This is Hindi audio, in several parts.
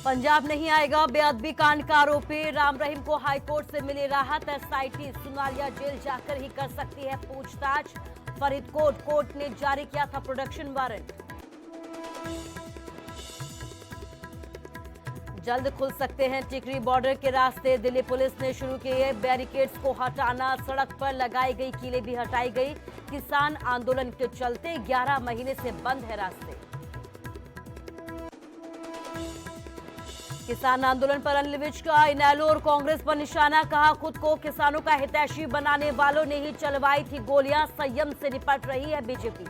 पंजाब नहीं आएगा बेअदबी कांड का आरोपी राम रहीम को हाईकोर्ट से मिली राहत। एसआईटी सुनालिया जेल जाकर ही कर सकती है पूछताछ। फरीदकोट कोर्ट ने जारी किया था प्रोडक्शन वारंट। जल्द खुल सकते हैं टिकरी बॉर्डर के रास्ते। दिल्ली पुलिस ने शुरू किए बैरिकेड्स को हटाना। सड़क पर लगाई गई कीलें भी हटाई गई। किसान आंदोलन के चलते 11 महीने से बंद है रास्ते। किसान आंदोलन पर अनिल विज का इनेलो और कांग्रेस पर निशाना। कहा, खुद को किसानों का हितैषी बनाने वालों ने ही चलवाई थी गोलियां। संयम से निपट रही है बीजेपी।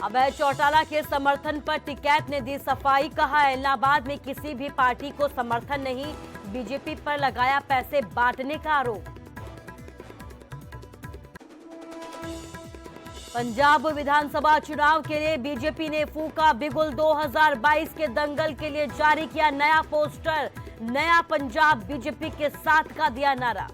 अभय चौटाला के समर्थन पर टिकैत ने दी सफाई। कहा, इलाहाबाद में किसी भी पार्टी को समर्थन नहीं। बीजेपी पर लगाया पैसे बांटने का आरोप। पंजाब विधानसभा चुनाव के लिए बीजेपी ने फूका बिगुल। 2022 के दंगल के लिए जारी किया नया पोस्टर। नया पंजाब बीजेपी के साथ का दिया नारा।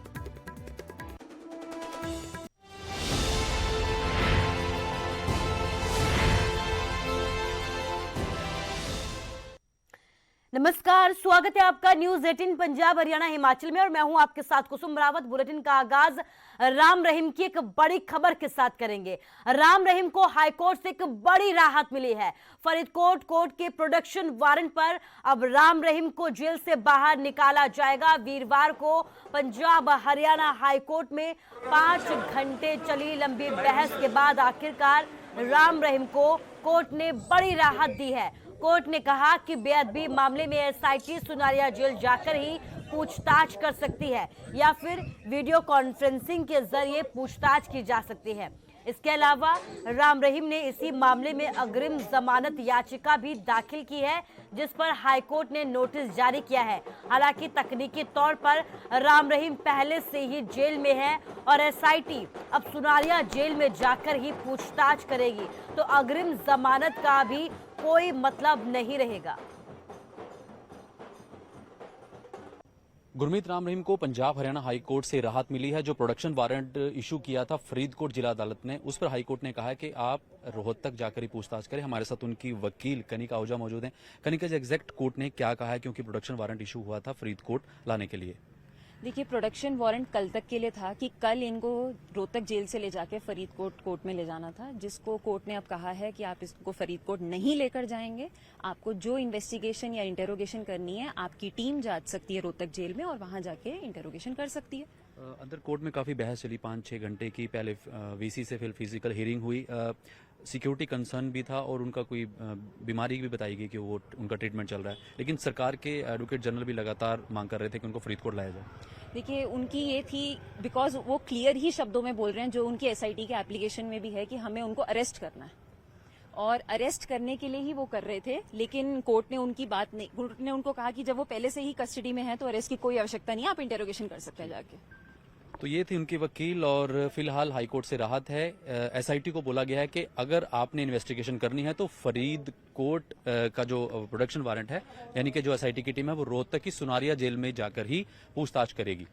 नमस्कार, स्वागत है आपका न्यूज 18 पंजाब हरियाणा हिमाचल में और मैं हूं आपके साथ कुसुम रावत। बुलेटिन का आगाज राम रहीम की एक बड़ी खबर के साथ करेंगे। राम रहीम को हाईकोर्ट से एक बड़ी राहत मिली है। फरीदकोट कोर्ट के प्रोडक्शन वारंट पर अब राम रहीम को जेल से बाहर निकाला जाएगा। वीरवार को पंजाब हरियाणा हाईकोर्ट में 5 घंटे चली लंबी बहस के बाद आखिरकार राम रहीम को कोर्ट ने बड़ी राहत दी है। कोर्ट ने कहा कि बेअदबी मामले में एसआईटी सुनालिया जेल जाकर ही पूछताछ कर सकती है या फिर वीडियो कॉन्फ्रेंसिंग के जरिए पूछताछ की जा सकती है। इसके अलावा राम रहीम ने इसी मामले में अग्रिम जमानत याचिका भी दाखिल की है, जिस पर हाईकोर्ट ने नोटिस जारी किया है। हालांकि तकनीकी तौर पर राम रहीम पहले से ही जेल में है और एसआईटी अब सुनालिया जेल में जाकर ही पूछताछ करेगी, तो अग्रिम जमानत का भी कोई मतलब नहीं रहेगा। गुरमीत, राम रहीम को पंजाब हरियाणा हाई कोर्ट से राहत मिली है। जो प्रोडक्शन वारंट इशू किया था फरीदकोट जिला अदालत ने, उस पर हाई कोर्ट ने कहा है कि आप रोहतक जाकर ही पूछताछ करें। हमारे साथ उनकी वकील कनिका आहूजा मौजूद हैं। कनिका जी, एग्जैक्ट कोर्ट ने क्या कहा है, क्योंकि प्रोडक्शन वारंट इशू हुआ था फरीदकोट लाने के लिए? देखिए, प्रोडक्शन वारंट कल तक के लिए था कि कल इनको रोहतक जेल से ले जाके फरीदकोट कोर्ट में ले जाना था, जिसको कोर्ट ने अब कहा है कि आप इसको फरीदकोट नहीं लेकर जाएंगे। आपको जो इन्वेस्टिगेशन या इंटेरोगेशन करनी है, आपकी टीम जा सकती है रोहतक जेल में और वहां जाके इंटेरोगेशन कर सकती है। अंदर कोर्ट में काफी बहस चली 5-6 घंटे की। पहले वीसी से फिर फिजिकल हियरिंग हुई। सिक्योरिटी कंसर्न भी था और उनका कोई बीमारी भी बताई गई कि वो उनका ट्रीटमेंट चल रहा है, लेकिन सरकार के एडवोकेट जनरल भी लगातार मांग कर रहे थे कि उनको फरीदकोट लाया जाए। देखिए, उनकी ये थी, बिकॉज वो क्लियर ही शब्दों में बोल रहे हैं, जो उनकी एसआईटी के एप्लीकेशन में भी है, कि हमें उनको अरेस्ट करना है और अरेस्ट करने के लिए ही वो कर रहे थे। लेकिन कोर्ट ने उनकी बात नहीं, कोर्ट ने उनको कहा कि जब वो पहले से ही कस्टडी में है तो अरेस्ट की कोई आवश्यकता नहीं है, आप इंटेरोगेशन कर सकते हैं जाके। तो ये थी उनकी वकील और फिलहाल हाईकोर्ट से राहत है। एसआईटी को बोला गया है कि अगर आपने इन्वेस्टिगेशन करनी है तो फरीदकोट का जो प्रोडक्शन वारंट है, यानी कि जो एसआईटी की टीम है, वो रोहतक की सुनालिया जेल में जाकर ही पूछताछ करेगी।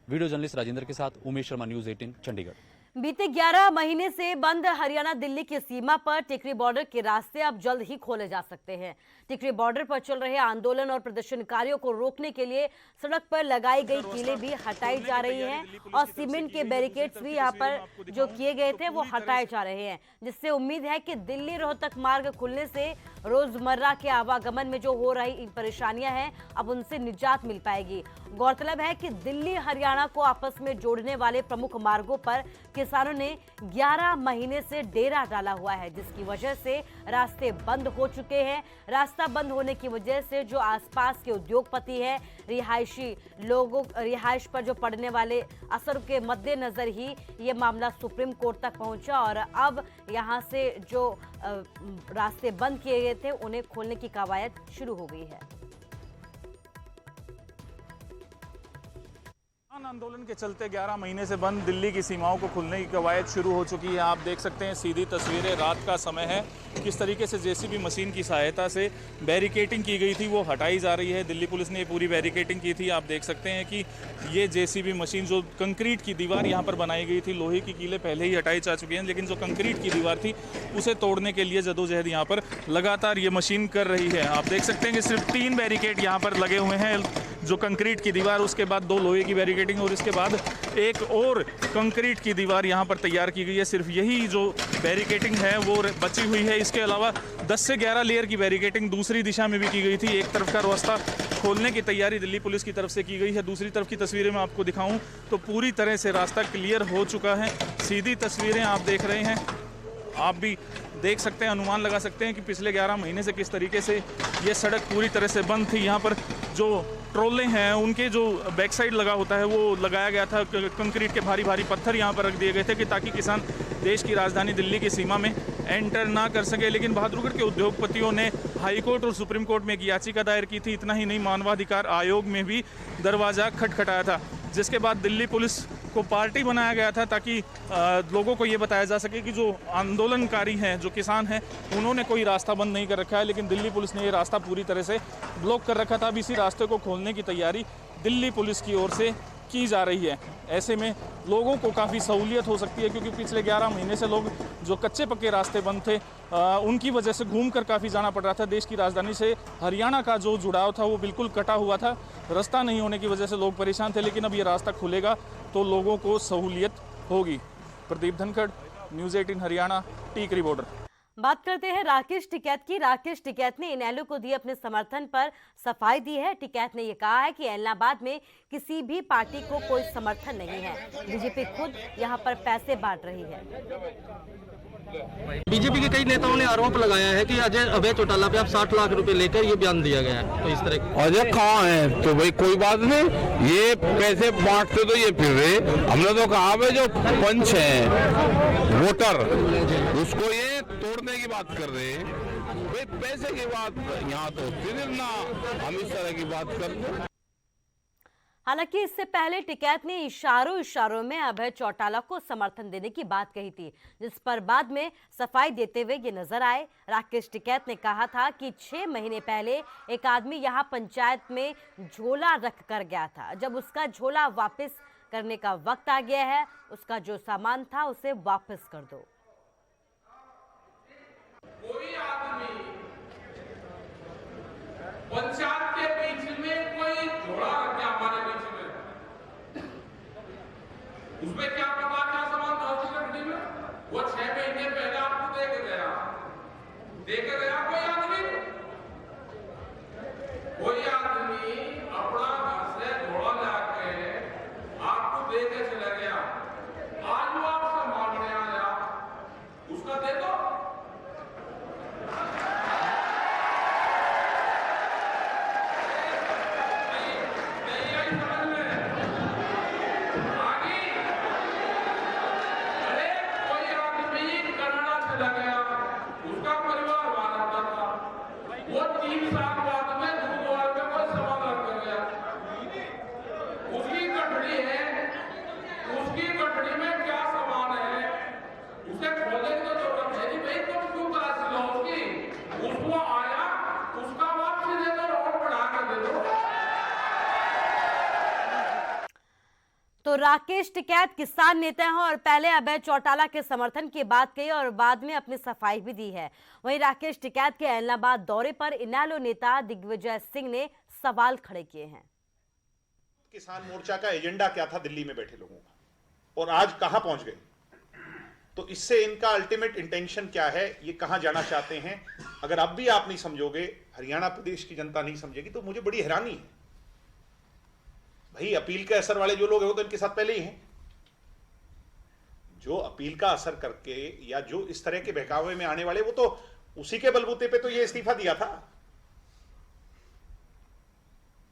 वीडियो जर्नलिस्ट राजेंद्र के साथ उमेश शर्मा, न्यूज 18 चंडीगढ़। बीते 11 महीने से बंद हरियाणा दिल्ली की सीमा पर टिकरी बॉर्डर के रास्ते अब जल्द ही खोले जा सकते हैं। टिकरी बॉर्डर पर चल रहे आंदोलन और प्रदर्शनकारियों को रोकने के लिए सड़क पर लगाई गई कीलें भी हटाई जा रही हैं और सीमेंट के बैरिकेड्स भी यहां पर जो किए गए थे वो हटाए जा रहे हैं, जिससे उम्मीद है कि दिल्ली रोहतक मार्ग खुलने से रोजमर्रा के आवागमन में जो हो रही परेशानियां हैं, अब उनसे निजात मिल पाएगी। गौरतलब है कि दिल्ली हरियाणा को आपस में जोड़ने वाले प्रमुख मार्गों पर किसानों ने 11 महीने से डेरा डाला हुआ है, जिसकी वजह से रास्ते बंद हो चुके हैं। रास्ता बंद होने की वजह से जो आसपास के उद्योगपति हैं, रिहायशी लोगों रिहाइश पर जो पड़ने वाले असर के मद्देनजर ही ये मामला सुप्रीम कोर्ट तक पहुंचा और अब यहां से जो रास्ते बंद किए गए थे उन्हें खोलने की कवायद शुरू हो गई है। किसान आंदोलन के चलते 11 महीने से बंद दिल्ली की सीमाओं को खुलने की कवायद शुरू हो चुकी है। आप देख सकते हैं सीधी तस्वीरें, रात का समय है, किस तरीके से जेसीबी मशीन की सहायता से बैरिकेटिंग की गई थी वो हटाई जा रही है। दिल्ली पुलिस ने पूरी बैरिकेटिंग की थी। आप देख सकते हैं कि ये जेसीबी मशीन, जो कंक्रीट की दीवार यहाँ पर बनाई गई थी, लोहे की कीलें पहले ही हटाई जा चुकी हैं, लेकिन जो कंक्रीट की दीवार थी उसे तोड़ने के लिए जदोजहद यहाँ पर लगातार ये मशीन कर रही है। आप देख सकते हैं कि सिर्फ 3 बैरिकेड यहाँ पर लगे हुए हैं, जो कंक्रीट की दीवार, उसके बाद 2 लोहे की बैरिकेडिंग और इसके बाद एक और कंक्रीट की दीवार यहाँ पर तैयार की गई है। सिर्फ यही जो बैरिकेडिंग है वो बची हुई है। इसके अलावा 10 से 11 लेयर की बैरिकेडिंग दूसरी दिशा में भी की गई थी। एक तरफ का रास्ता खोलने की तैयारी दिल्ली पुलिस की तरफ से की गई है, दूसरी तरफ की तस्वीरें मैं आपको दिखाऊं तो पूरी तरह से रास्ता क्लियर हो चुका है। सीधी तस्वीरें आप देख रहे हैं, आप भी देख सकते हैं, अनुमान लगा सकते हैं कि पिछले 11 महीने से किस तरीके से ये सड़क पूरी तरह से बंद थी। यहाँ पर जो ट्रोले हैं उनके जो बैक साइड लगा होता है वो लगाया गया था, कंक्रीट के भारी भारी पत्थर यहाँ पर रख दिए गए थे कि ताकि किसान देश की राजधानी दिल्ली की सीमा में एंटर ना कर सके। लेकिन बहादुरगढ़ के उद्योगपतियों ने हाईकोर्ट और सुप्रीम कोर्ट में एक याचिका दायर की थी। इतना ही नहीं, मानवाधिकार आयोग में भी दरवाज़ा खटखटाया था, जिसके बाद दिल्ली पुलिस को पार्टी बनाया गया था ताकि लोगों को ये बताया जा सके कि जो आंदोलनकारी हैं, जो किसान हैं, उन्होंने कोई रास्ता बंद नहीं कर रखा है। लेकिन दिल्ली पुलिस ने ये रास्ता पूरी तरह से ब्लॉक कर रखा था। अब इसी रास्ते को खोलने की तैयारी दिल्ली पुलिस की ओर से की जा रही है। ऐसे में लोगों को काफ़ी सहूलियत हो सकती है, क्योंकि पिछले 11 महीने से लोग जो कच्चे पक्के रास्ते बंद थे उनकी वजह से घूमकर काफ़ी जाना पड़ रहा था। देश की राजधानी से हरियाणा का जो जुड़ाव था वो बिल्कुल कटा हुआ था। रास्ता नहीं होने की वजह से लोग परेशान थे, लेकिन अब ये रास्ता खुलेगा तो लोगों को सहूलियत होगी। Pradeep Dhankhar, news 18 Haryana, Tikri border. बात करते हैं राकेश टिकैत की। राकेश टिकैत ने इनेलो को दिए अपने समर्थन पर सफाई दी है। टिकैत ने यह कहा है कि इलाहाबाद में किसी भी पार्टी को कोई समर्थन नहीं है, बीजेपी खुद यहां पर पैसे बांट रही है। बीजेपी के कई नेताओं ने आरोप लगाया है कि अजय चौटाला पे आप 60 लाख रुपए लेकर ये बयान दिया गया है, तो इस तरह अजय कहाँ है? तो भाई कोई बात नहीं, ये पैसे बांटते तो ये फिर रहे। हमने तो कहा भाई जो पंच है वोटर, उसको ये तोड़ने की बात कर रहे हैं। भाई पैसे की बात यहाँ तो फिर ना हम इस तरह की बात करते हैं। हालांकि इससे पहले टिकैत ने इशारों में अभय चौटाला को समर्थन देने की बात कही थी, जिस पर बाद में सफाई देते हुए ये नजर आए। राकेश टिकैत ने कहा था कि 6 महीने पहले एक आदमी यहां पंचायत में झोला रख कर गया था। जब उसका झोला वापस करने का वक्त आ गया है, उसका जो सामान था उसे वापस कर दो। कोई आदमी पंचायत के बीच में कोई झोला रख गया हमारे बीच में, उसमें क्या पता क्या सामान था उसकी गड्डी में? वो 6 महीने पहले आपको दे के गया कोई आदमी अपना घर से झोला लाके आपको दे के चला गया, आज वो आपसे मांगने आया, उसका दे दो। तो राकेश टिकैत किसान नेता हैं और पहले अभय चौटाला के समर्थन की बात कही और बाद में अपनी सफाई भी दी है। वहीं राकेश टिकैत के इलाहाबाद दौरे पर इनेलो नेता दिग्विजय सिंह ने सवाल खड़े किए हैं। किसान मोर्चा का एजेंडा क्या था दिल्ली में बैठे लोगों का, और आज कहां पहुंच गए? तो इससे इनका अल्टीमेट इंटेंशन क्या है, ये कहां जाना चाहते हैं, अगर अब भी आप नहीं समझोगे, हरियाणा प्रदेश की जनता नहीं समझेगी, तो मुझे बड़ी हैरानी है। भाई अपील के असर वाले जो लोग हैं वो तो इनके साथ पहले ही हैं। जो अपील का असर करके या जो इस तरह के बहकावे में आने वाले, वो तो उसी के बलबूते पे तो ये इस्तीफा दिया था।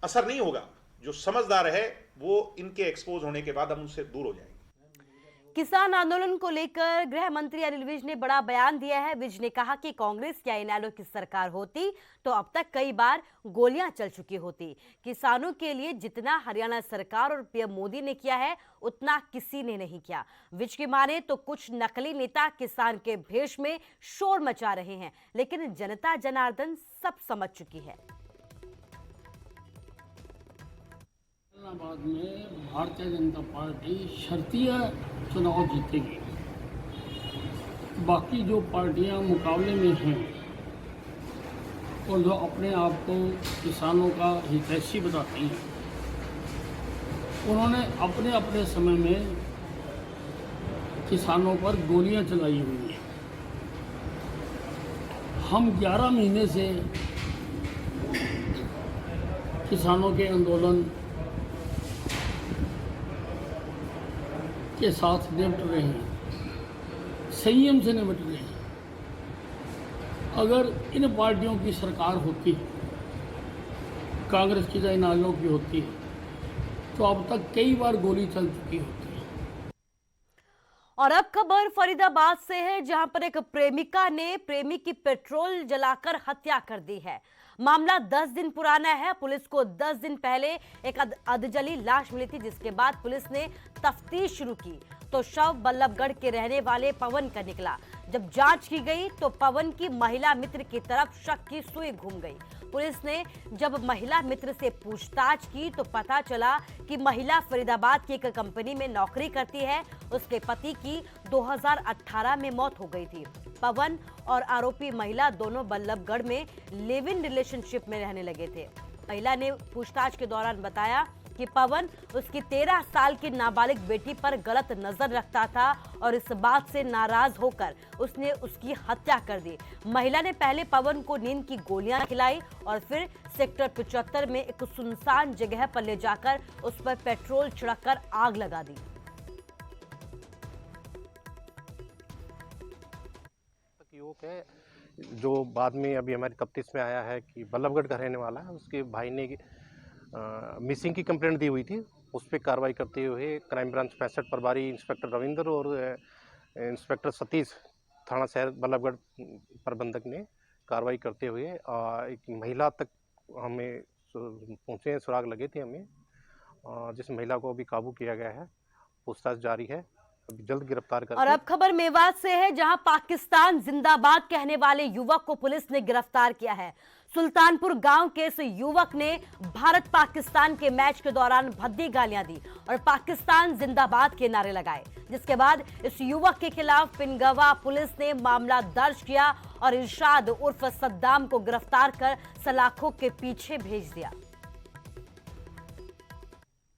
असर नहीं होगा। जो समझदार है वो इनके एक्सपोज होने के बाद हम उनसे दूर हो जाएंगे। किसान आंदोलन को लेकर गृह मंत्री अनिल विज ने बड़ा बयान दिया है। विज ने कहा कि कांग्रेस या इनेलो की सरकार होती तो अब तक कई बार गोलियां चल चुकी होती। किसानों के लिए जितना हरियाणा सरकार और पीएम मोदी ने किया है उतना किसी ने नहीं किया। विज की माने तो कुछ नकली नेता किसान के भेष में शोर मचा रहे हैं, लेकिन जनता जनार्दन सब समझ चुकी है। इस्लामाबाद में भारतीय जनता पार्टी शर्तीय चुनाव जीतेगी। बाकी जो पार्टियां मुकाबले में हैं और जो अपने आप को किसानों का हितैषी बताती हैं, उन्होंने अपने अपने समय में किसानों पर गोलियां चलाई हुई हैं। हम 11 महीने से किसानों के आंदोलन के साथ निपट रहे हैं, संयम से निपट रहे हैं। अगर इन पार्टियों की सरकार होती, कांग्रेस की या इनेलो की होती, तो अब तक कई बार गोली चल चुकी होती है। और अब खबर फरीदाबाद से है, जहां पर एक प्रेमिका ने प्रेमी की पेट्रोल जलाकर हत्या कर दी है। मामला 10 दिन पुराना है। पुलिस को 10 दिन पहले एक अधजली लाश मिली थी, जिसके बाद पुलिस ने तफ्तीश शुरू की तो शव बल्लभगढ़ के रहने वाले पवन का निकला। जब जांच की गई तो पवन की महिला मित्र की तरफ शक की सुई घूम गई। पुलिस ने जब महिला मित्र से पूछताछ की तो पता चला कि महिला फरीदाबाद की एक कंपनी में नौकरी करती है। उसके पति की 2018 में मौत हो गई थी। पवन और आरोपी महिला दोनों बल्लभगढ़ में लिव इन रिलेशनशिप में रहने लगे थे। महिला ने पूछताछ के दौरान बताया कि पवन उसकी 13 साल की नाबालिग बेटी पर गलत नजर रखता था और इस बात से नाराज होकर उसने उसकी हत्या कर दी। महिला ने पहले पवन को नींद की गोलियां खिलाई और फिर सेक्टर 75 में एक सुनसान जगह पर ले जाकर उस पर पेट्रोल छिड़ककर आग लगा दी। युवक है जो बाद में अभी हमारी तफ्तीश में आया है कि बल्लभगढ़ का रहने वाला है। उसके भाई ने मिसिंग की कंप्लेंट दी हुई थी। उस पर कार्रवाई करते हुए क्राइम ब्रांच 65 प्रभारी इंस्पेक्टर रविंद्र और इंस्पेक्टर सतीश थाना शहर बल्लभगढ़ प्रबंधक ने कार्रवाई करते हुए एक महिला तक हमें पहुँचे हैं, सुराग लगे थे हमें, जिस महिला को अभी काबू किया गया है। पूछताछ जारी है, अभी जल्द गिरफ्तार कर। और अब खबर मेवात से है, जहां पाकिस्तान जिंदाबाद कहने वाले युवक को पुलिस ने गिरफ्तार किया है। सुल्तानपुर गांव के इस युवक ने भारत पाकिस्तान के मैच के दौरान भद्दी गालियां दी और पाकिस्तान जिंदाबाद के नारे लगाए, जिसके बाद इस युवक के खिलाफ पिनगवा पुलिस ने मामला दर्ज किया और इरशाद उर्फ सद्दाम को गिरफ्तार कर सलाखों के पीछे भेज दिया।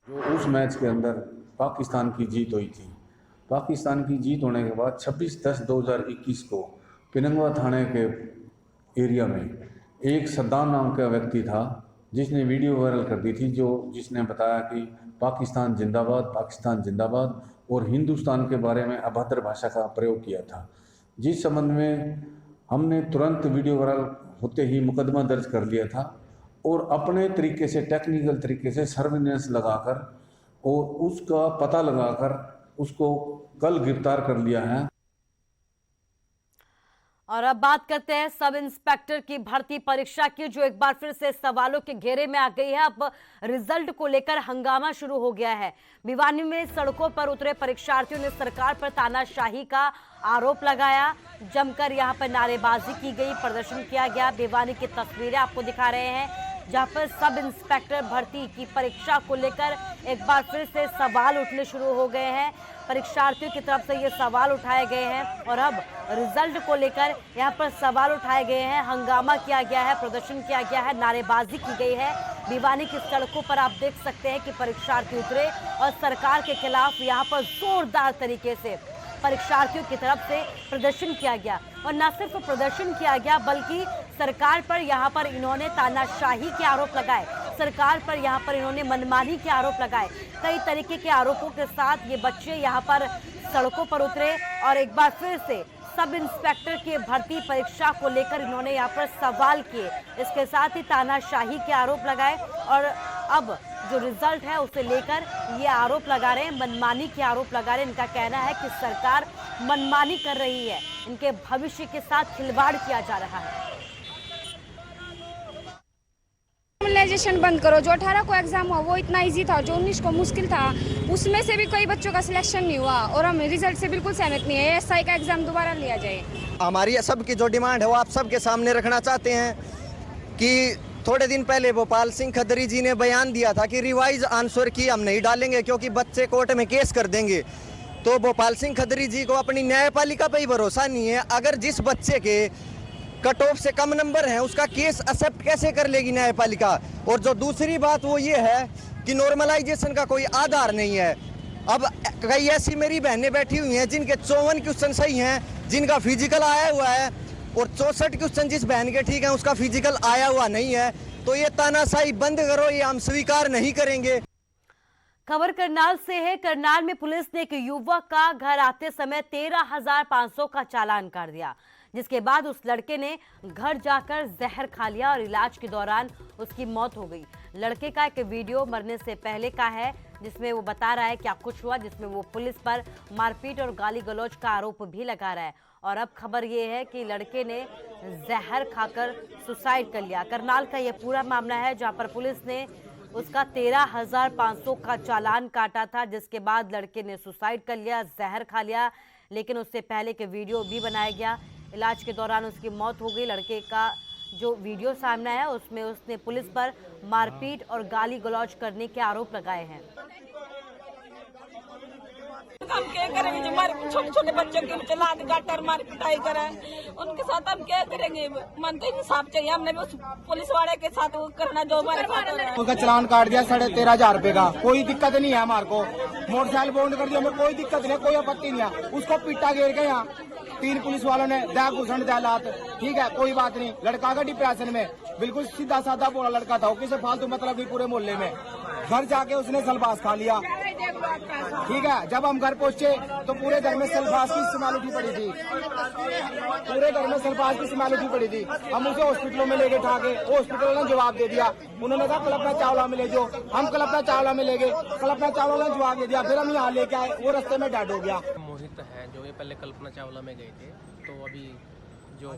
जो उस मैच के अंदर पाकिस्तान की जीत हुई थी, पाकिस्तान की जीत होने के बाद 26/10/2021 को पिनंगवा थाने के एरिया में एक सद्दाम नाम का व्यक्ति था जिसने वीडियो वायरल कर दी थी, जिसने बताया कि पाकिस्तान जिंदाबाद और हिंदुस्तान के बारे में अभद्र भाषा का प्रयोग किया था। जिस संबंध में हमने तुरंत वीडियो वायरल होते ही मुकदमा दर्ज कर लिया था और अपने तरीके से टेक्निकल तरीके से सर्विलेंस लगाकर और उसका पता लगाकर उसको कल गिरफ्तार कर लिया है। और अब बात करते हैं सब इंस्पेक्टर की भर्ती परीक्षा की, जो एक बार फिर से सवालों के घेरे में आ गई है। अब रिजल्ट को लेकर हंगामा शुरू हो गया है। भिवानी में सड़कों पर उतरे परीक्षार्थियों ने सरकार पर तानाशाही का आरोप लगाया। जमकर यहां पर नारेबाजी की गई, प्रदर्शन किया गया। भिवानी की तस्वीरें आपको दिखा रहे हैं, जहां पर सब इंस्पेक्टर भर्ती की परीक्षा को लेकर एक बार फिर से सवाल उठने शुरू हो गए हैं। परीक्षार्थियों की तरफ से ये सवाल उठाए गए हैं और अब रिजल्ट को लेकर यहाँ पर सवाल उठाए गए हैं, हंगामा किया गया है, प्रदर्शन किया गया है, नारेबाजी की गई है। भिवानी की सड़कों पर आप देख सकते हैं कि परीक्षार्थी उतरे और सरकार के खिलाफ यहाँ पर जोरदार तरीके से परीक्षार्थियों की तरफ से प्रदर्शन किया गया। और न सिर्फ प्रदर्शन किया गया बल्कि सरकार पर यहाँ पर इन्होंने तानाशाही के आरोप लगाए, सरकार पर यहाँ पर इन्होंने मनमानी के आरोप लगाए। कई तरीके के आरोपों के साथ ये बच्चे यहाँ पर सड़कों पर उतरे और एक बार फिर से सब इंस्पेक्टर की भर्ती परीक्षा को लेकर इन्होंने यहाँ पर सवाल किए। इसके साथ ही तानाशाही के आरोप लगाए और अब जो रिजल्ट है उसे लेकर ये आरोप लगा रहे हैं, मनमानी के आरोप लगा रहे हैं। इनका कहना है कि सरकार मनमानी कर रही है, इनके भविष्य के साथ खिलवाड़ किया जा रहा है। नॉर्मलाइजेशन बंद करो। जो 18 को एग्जाम हुआ वो इतना इजी था, जो 19 को मुश्किल था, उसमें से भी कई बच्चों का सिलेक्शन नहीं हुआ और हम रिजल्ट से बिल्कुल सहमत नहीं है। एसआई का एग्जाम दोबारा लिया जाए। हमारी सबकी जो डिमांड है वो आप सबके सामने रखना चाहते हैं कि थोड़े दिन पहले भोपाल सिंह खदरी जी ने बयान दिया था कि रिवाइज आंसर की हम नहीं डालेंगे क्योंकि बच्चे कोर्ट में केस कर देंगे। तो भोपाल सिंह खदरी जी को अपनी न्यायपालिका पे ही भरोसा नहीं है। अगर जिस बच्चे के कट ऑफ से कम नंबर है उसका केस एक्सेप्ट कैसे कर लेगी न्यायपालिका। और जो दूसरी बात वो ये है कि नॉर्मलाइजेशन का कोई आधार नहीं है। अब कई ऐसी मेरी बहनें बैठी हुई हैं जिनके 54 क्वेश्चन सही हैं, जिनका फिजिकल आया हुआ है, और 64 क्वेश्चन जिस बहन के ठीक है उसका फिजिकल आया हुआ नहीं है। तो ये तानाशाही बंद करो, ये हम स्वीकार नहीं करेंगे। खबर करनाल से है। करनाल में पुलिस ने एक युवक का घर आते समय 13,500 का चालान काट दिया, जिसके बाद उस लड़के ने घर जाकर जहर खा लिया और इलाज के दौरान उसकी मौत हो गई। लड़के का एक वीडियो मरने से पहले का है जिसमें वो बता रहा है क्या कुछ हुआ, जिसमें वो पुलिस पर मारपीट और गाली गलौज का आरोप भी लगा रहा है। और अब खबर ये है कि लड़के ने जहर खाकर सुसाइड कर लिया। करनाल का ये पूरा मामला है जहां पर पुलिस ने उसका 13,500 का चालान काटा था, जिसके बाद लड़के ने सुसाइड कर लिया, जहर खा लिया। लेकिन उससे पहले के वीडियो भी बनाया गया। इलाज के दौरान उसकी मौत हो गई। लड़के का जो वीडियो सामने है उसमें उसने पुलिस पर मारपीट और गाली गलौज करने के आरोप लगाए हैं। हम क्या करेंगे जो हमारे छोटे छोटे बच्चों के लात गाटर मार पिटाई करा उनके साथ हम क्या करेंगे। मन तो इंसाफ चाहिए। हमने भी उस पुलिस वाले के साथ वो करना जो हमारे साथ हो रहा है। उनका चालान काट दिया 13,500 रुपए का। कोई दिक्कत नहीं है हमारे को। मोटरसाइकिल बॉन्ड कर दिया, हमें कोई दिक्कत नहीं, कोई आपत्ति नहीं है। उसको पीटा गिर गए यहाँ 3 पुलिस वालों ने, दया घुसन दया लात। ठीक है, कोई बात नहीं। लड़का का डिप्रेशन में, बिल्कुल सीधा साधा बोला लड़का था, किसी फालतू मतलब नहीं पूरे मोहल्ले में। घर जाके उसने सलबास खा लिया। ठीक है, जब हम घर पहुंचे तो पूरे घर में सल्फास की स्मेल उठी पड़ी थी। पूरे घर में सल्फास की स्मेल उठी पड़ी थी। हम उसे हॉस्पिटलों में लेके ठाके, हॉस्पिटल ने जवाब दे दिया। उन्होंने कहा कल्पना चावला में ले जाओ। हम कल्पना चावला में ले गए, कल्पना चावला ने जवाब दे दिया। फिर हम यहाँ लेके आए, वो रास्ते में डेड हो गया। मोहित है जो ये पहले कल्पना चावला में गए थे, तो अभी जो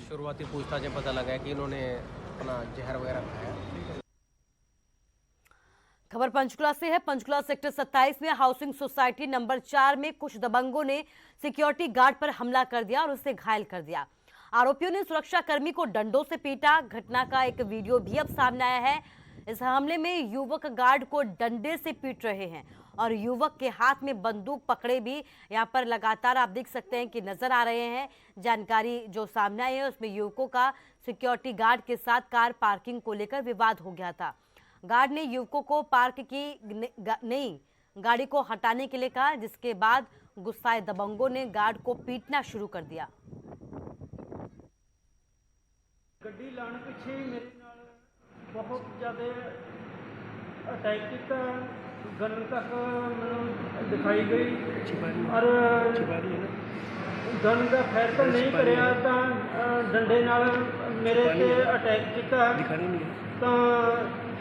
शुरुआती पूछताछ में पता लगा है कि इन्होंने अपना जहर वगैरह खाया। खबर पंचकुला से है। पंचकुला सेक्टर 27 में हाउसिंग सोसाइटी नंबर 4 में कुछ दबंगों ने सिक्योरिटी गार्ड पर हमला कर दिया और उसे घायल कर दिया। आरोपियों ने सुरक्षा कर्मी को डंडों से पीटा। घटना का एक वीडियो भी अब सामने आया है। इस हमले में युवक गार्ड को डंडे से पीट रहे हैं और युवक के हाथ में बंदूक पकड़े भी यहाँ पर लगातार आप देख सकते हैं कि नजर आ रहे हैं। जानकारी जो सामने आई है उसमें युवकों का सिक्योरिटी गार्ड के साथ कार पार्किंग को लेकर विवाद हो गया था। गार्ड ने युवकों को पार्क की नई गाड़ी को हटाने के लिए कहा, जिसके बाद गुस्साए दबंगों ने गार्ड को पीटना शुरू कर दिया। ਗੱਡੀ ਲਾਣ ਪਿੱਛੇ ਮੇਰੇ ਨਾਲ ਬਹੁਤ ਜ਼ਿਆਦਾ ਅਟੈਕ ਕੀਤਾ। ਗਨ ਤੱਕ ਮੈਨੂੰ ਦਿਖਾਈ ਗਈ ਔਰ ਗਨ ਦਾ ਫਾਇਰ ਤਾਂ ਨਹੀਂ ਕਰਿਆ ਤਾਂ ਡੰਡੇ ਨਾਲ ਮੇਰੇ ਤੇ ਅਟੈਕ ਕੀਤਾ। ਤਾਂ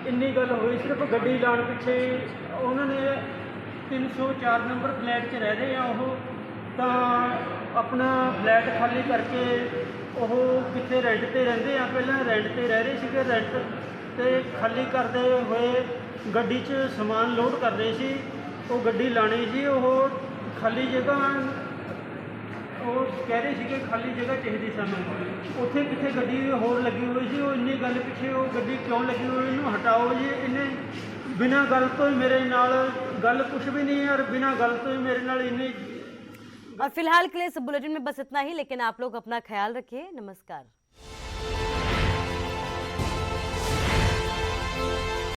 ਇੰਨੀ ਗੱਲ ਹੋਈ। ਸਿਰਫ ਗੱਡੀ ਲਾਣ ਪਿੱਛੇ ਉਹਨਾਂ ਨੇ 304 ਨੰਬਰ ਫਲੈਟ 'ਚ ਰਹਿ ਰਹੇ ਆ ਉਹ, ਤਾਂ ਆਪਣਾ ਫਲੈਟ ਖਾਲੀ ਕਰਕੇ ਉਹ ਕਿੱਥੇ ਰੈਂਟ ਤੇ ਰਹਿੰਦੇ ਆ। ਪਹਿਲਾਂ ਰੈਂਟ ਤੇ ਰਹਿ ਰਹੇ ਸੀਗੇ, ਰੈਂਟ ਤੇ ਖਾਲੀ ਕਰਦੇ ਹੋਏ ਗੱਡੀ 'ਚ ਸਮਾਨ ਲੋਡ ਕਰ ਰਹੇ ਸੀ। ਉਹ ਗੱਡੀ ਲਾਣੀ ਸੀ, ਉਹ ਖਾਲੀ ਜਗ੍ਹਾ ਉਹ ਕਹਿ ਰਹੇ ਸੀ ਕਿ ਖਾਲੀ ਜਗ੍ਹਾ ਚਾਹੀਦੀ ਸਾਨੂੰ। ਉੱਥੇ ਕਿੱਥੇ ਗੱਡੀ ਹੋਰ ਲੱਗੀ ਹੋਈ ਸੀ। ਉਹ ਇੰਨੀ ਗੱਲ ਪਿੱਛੇ ਉਹ ਗੱਡੀ ਕਿਉਂ ਲੱਗੀ ਹੋਈ, ਇਹਨੂੰ ਹਟਾਓ ਜੀ। ਇਹਨੇ ਬਿਨਾਂ ਗੱਲ ਤੋਂ ਹੀ ਮੇਰੇ ਨਾਲ ਗੱਲ ਕੁਝ भी नहीं है और बिना ਗੱਲ ਤੋਂ ही मेरे ਨਾਲ इन्हें। और फिलहाल के लिए इस बुलेटिन में बस इतना ही, लेकिन आप लोग अपना ख्याल रखिए। नमस्कार।